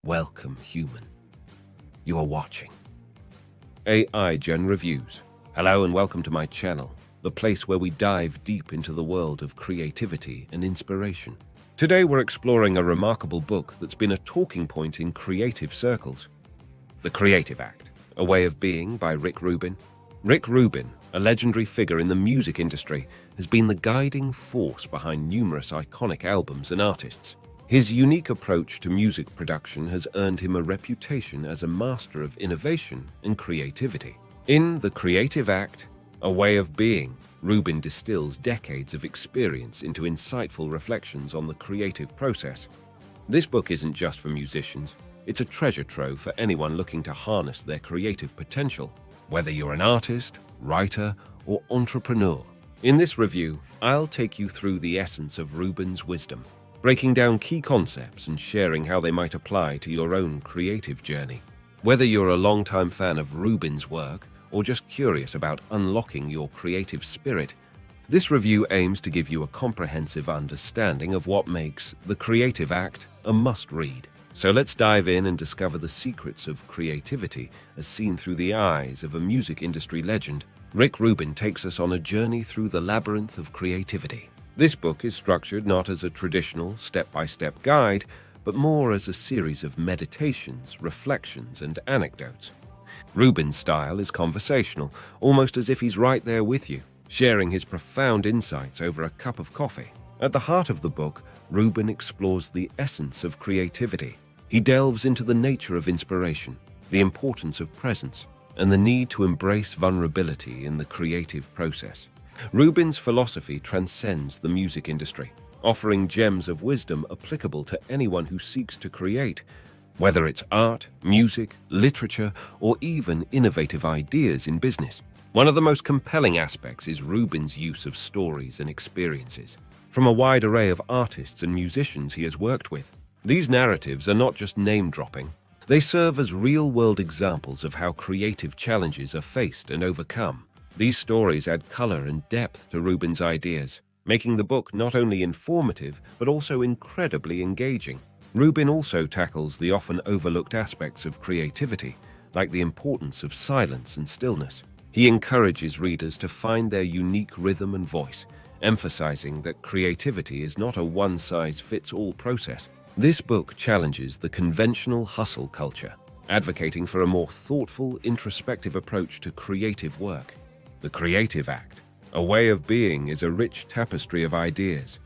Welcome, human. You are watching AI Gen Reviews. Hello and welcome to my channel, the place where we dive deep into the world of creativity and inspiration. Today we're exploring a remarkable book that's been a talking point in creative circles. The Creative Act, A Way of Being by Rick Rubin. Rick Rubin, a legendary figure in the music industry, has been the guiding force behind numerous iconic albums and artists. His unique approach to music production has earned him a reputation as a master of innovation and creativity. In The Creative Act, A Way of Being, Rubin distills decades of experience into insightful reflections on the creative process. This book isn't just for musicians, it's a treasure trove for anyone looking to harness their creative potential, whether you're an artist, writer, or entrepreneur. In this review, I'll take you through the essence of Rubin's wisdom, breaking down key concepts and sharing how they might apply to your own creative journey. Whether you're a longtime fan of Rubin's work or just curious about unlocking your creative spirit, this review aims to give you a comprehensive understanding of what makes The Creative Act a must-read. So let's dive in and discover the secrets of creativity as seen through the eyes of a music industry legend. Rick Rubin takes us on a journey through the labyrinth of creativity. This book is structured not as a traditional step-by-step guide, but more as a series of meditations, reflections, and anecdotes. Rubin's style is conversational, almost as if he's right there with you, sharing his profound insights over a cup of coffee. At the heart of the book, Rubin explores the essence of creativity. He delves into the nature of inspiration, the importance of presence, and the need to embrace vulnerability in the creative process. Rubin's philosophy transcends the music industry, offering gems of wisdom applicable to anyone who seeks to create, whether it's art, music, literature, or even innovative ideas in business. One of the most compelling aspects is Rubin's use of stories and experiences from a wide array of artists and musicians he has worked with. These narratives are not just name-dropping. They serve as real-world examples of how creative challenges are faced and overcome. These stories add color and depth to Rubin's ideas, making the book not only informative but also incredibly engaging. Rubin also tackles the often overlooked aspects of creativity, like the importance of silence and stillness. He encourages readers to find their unique rhythm and voice, emphasizing that creativity is not a one-size-fits-all process. This book challenges the conventional hustle culture, advocating for a more thoughtful, introspective approach to creative work. The Creative Act, A Way of Being, is a rich tapestry of ideas,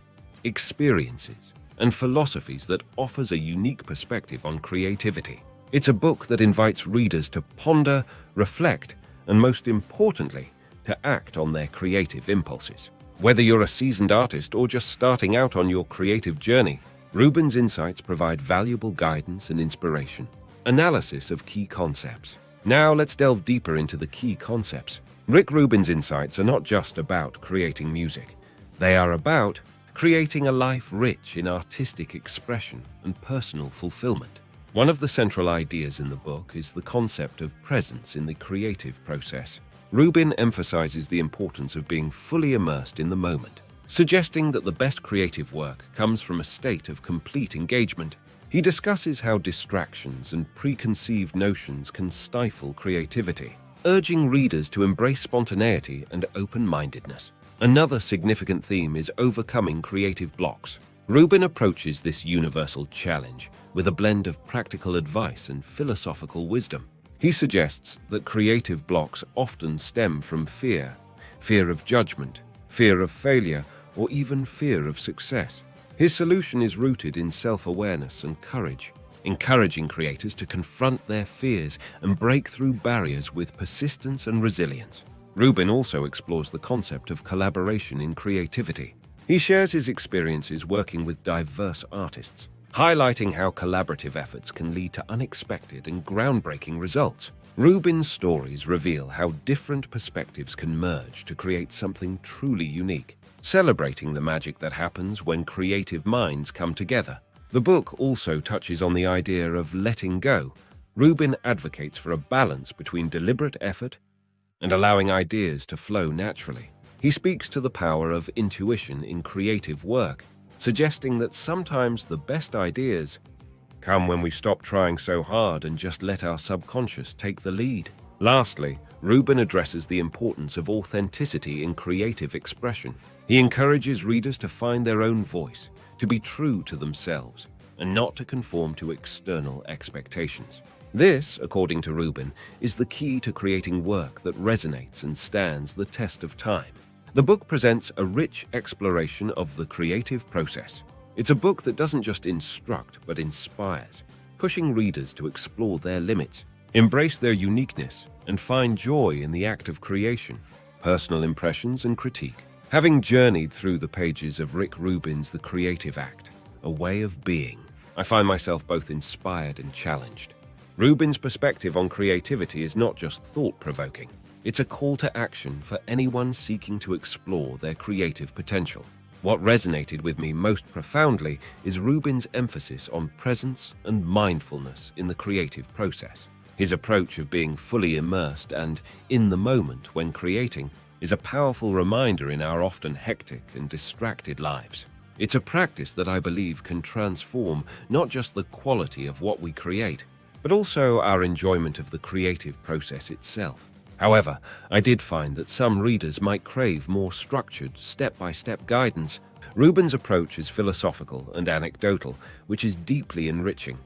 experiences, and philosophies that offers a unique perspective on creativity. It's a book that invites readers to ponder, reflect, and most importantly, to act on their creative impulses. Whether you're a seasoned artist or just starting out on your creative journey, Rubin's insights provide valuable guidance and inspiration. Analysis of key concepts. Now let's delve deeper into the key concepts. Rick Rubin's insights are not just about creating music. They are about creating a life rich in artistic expression and personal fulfillment. One of the central ideas in the book is the concept of presence in the creative process. Rubin emphasizes the importance of being fully immersed in the moment, suggesting that the best creative work comes from a state of complete engagement. He discusses how distractions and preconceived notions can stifle creativity, urging readers to embrace spontaneity and open-mindedness. Another significant theme is overcoming creative blocks. Rubin approaches this universal challenge with a blend of practical advice and philosophical wisdom. He suggests that creative blocks often stem from fear of judgment, fear of failure, or even fear of success. His solution is rooted in self-awareness and courage, encouraging creators to confront their fears and break through barriers with persistence and resilience. Rubin also explores the concept of collaboration in creativity. He shares his experiences working with diverse artists, highlighting how collaborative efforts can lead to unexpected and groundbreaking results. Rubin's stories reveal how different perspectives can merge to create something truly unique, celebrating the magic that happens when creative minds come together. The book also touches on the idea of letting go. Rubin advocates for a balance between deliberate effort and allowing ideas to flow naturally. He speaks to the power of intuition in creative work, suggesting that sometimes the best ideas come when we stop trying so hard and just let our subconscious take the lead. Lastly, Rubin addresses the importance of authenticity in creative expression. He encourages readers to find their own voice, to be true to themselves, and not to conform to external expectations. This, according to Rubin, is the key to creating work that resonates and stands the test of time. The book presents a rich exploration of the creative process. It's a book that doesn't just instruct, but inspires, pushing readers to explore their limits, embrace their uniqueness, and find joy in the act of creation, personal impressions, and critique. Having journeyed through the pages of Rick Rubin's The Creative Act, A Way of Being, I find myself both inspired and challenged. Rubin's perspective on creativity is not just thought-provoking. It's a call to action for anyone seeking to explore their creative potential. What resonated with me most profoundly is Rubin's emphasis on presence and mindfulness in the creative process. His approach of being fully immersed and in the moment when creating is a powerful reminder in our often hectic and distracted lives. It's a practice that I believe can transform not just the quality of what we create, but also our enjoyment of the creative process itself. However, I did find that some readers might crave more structured, step-by-step guidance. Rubin's approach is philosophical and anecdotal, which is deeply enriching,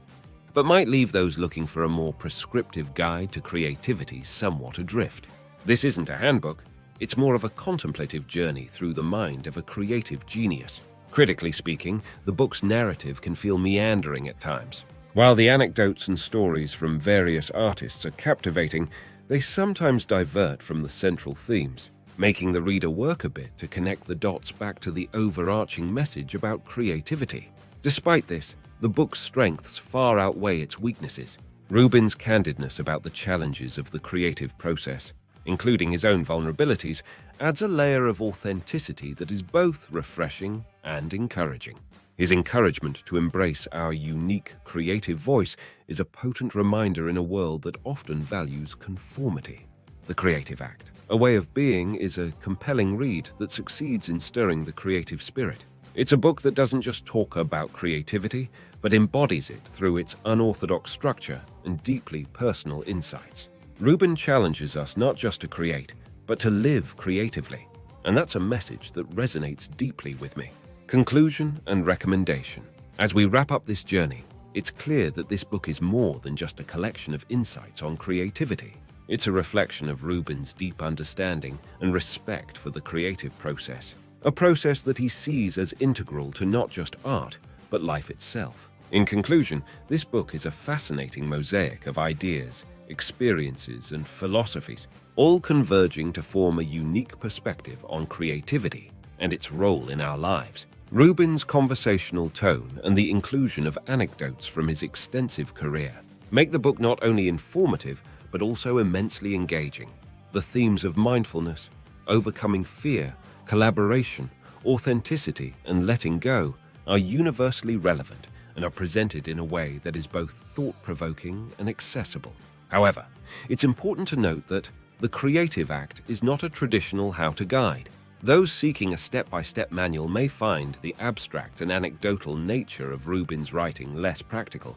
but might leave those looking for a more prescriptive guide to creativity somewhat adrift. This isn't a handbook, it's more of a contemplative journey through the mind of a creative genius. Critically speaking, the book's narrative can feel meandering at times. While the anecdotes and stories from various artists are captivating, they sometimes divert from the central themes, making the reader work a bit to connect the dots back to the overarching message about creativity. Despite this, the book's strengths far outweigh its weaknesses. Rubin's candidness about the challenges of the creative process, including his own vulnerabilities, adds a layer of authenticity that is both refreshing and encouraging. His encouragement to embrace our unique creative voice is a potent reminder in a world that often values conformity. The Creative Act, A Way of Being, is a compelling read that succeeds in stirring the creative spirit. It's a book that doesn't just talk about creativity, but embodies it through its unorthodox structure and deeply personal insights. Rubin challenges us not just to create, but to live creatively, and that's a message that resonates deeply with me. Conclusion and recommendation. As we wrap up this journey, it's clear that this book is more than just a collection of insights on creativity. It's a reflection of Rubin's deep understanding and respect for the creative process, a process that he sees as integral to not just art, but life itself. In conclusion, this book is a fascinating mosaic of ideas, experiences, and philosophies, all converging to form a unique perspective on creativity and its role in our lives. Rubin's conversational tone and the inclusion of anecdotes from his extensive career make the book not only informative, but also immensely engaging. The themes of mindfulness, overcoming fear, collaboration, authenticity, and letting go are universally relevant and are presented in a way that is both thought-provoking and accessible. However, it's important to note that The Creative Act is not a traditional how-to guide. Those seeking a step-by-step manual may find the abstract and anecdotal nature of Rubin's writing less practical.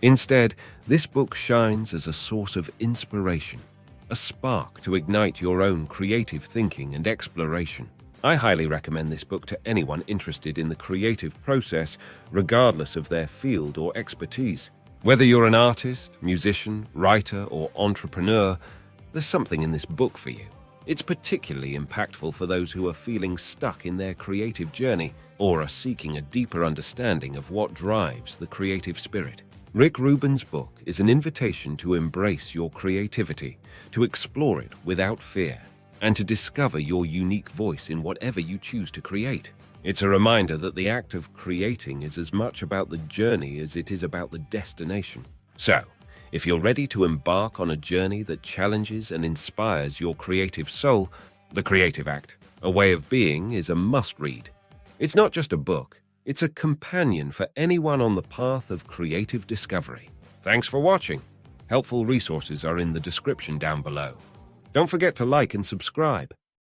Instead, this book shines as a source of inspiration, a spark to ignite your own creative thinking and exploration. I highly recommend this book to anyone interested in the creative process, regardless of their field or expertise. Whether you're an artist, musician, writer, or entrepreneur, there's something in this book for you. It's particularly impactful for those who are feeling stuck in their creative journey or are seeking a deeper understanding of what drives the creative spirit. Rick Rubin's book is an invitation to embrace your creativity, to explore it without fear, and to discover your unique voice in whatever you choose to create. It's a reminder that the act of creating is as much about the journey as it is about the destination. So, if you're ready to embark on a journey that challenges and inspires your creative soul, The Creative Act, A Way of Being is a must-read. It's not just a book, it's a companion for anyone on the path of creative discovery. Thanks for watching. Helpful resources are in the description down below. Don't forget to like and subscribe.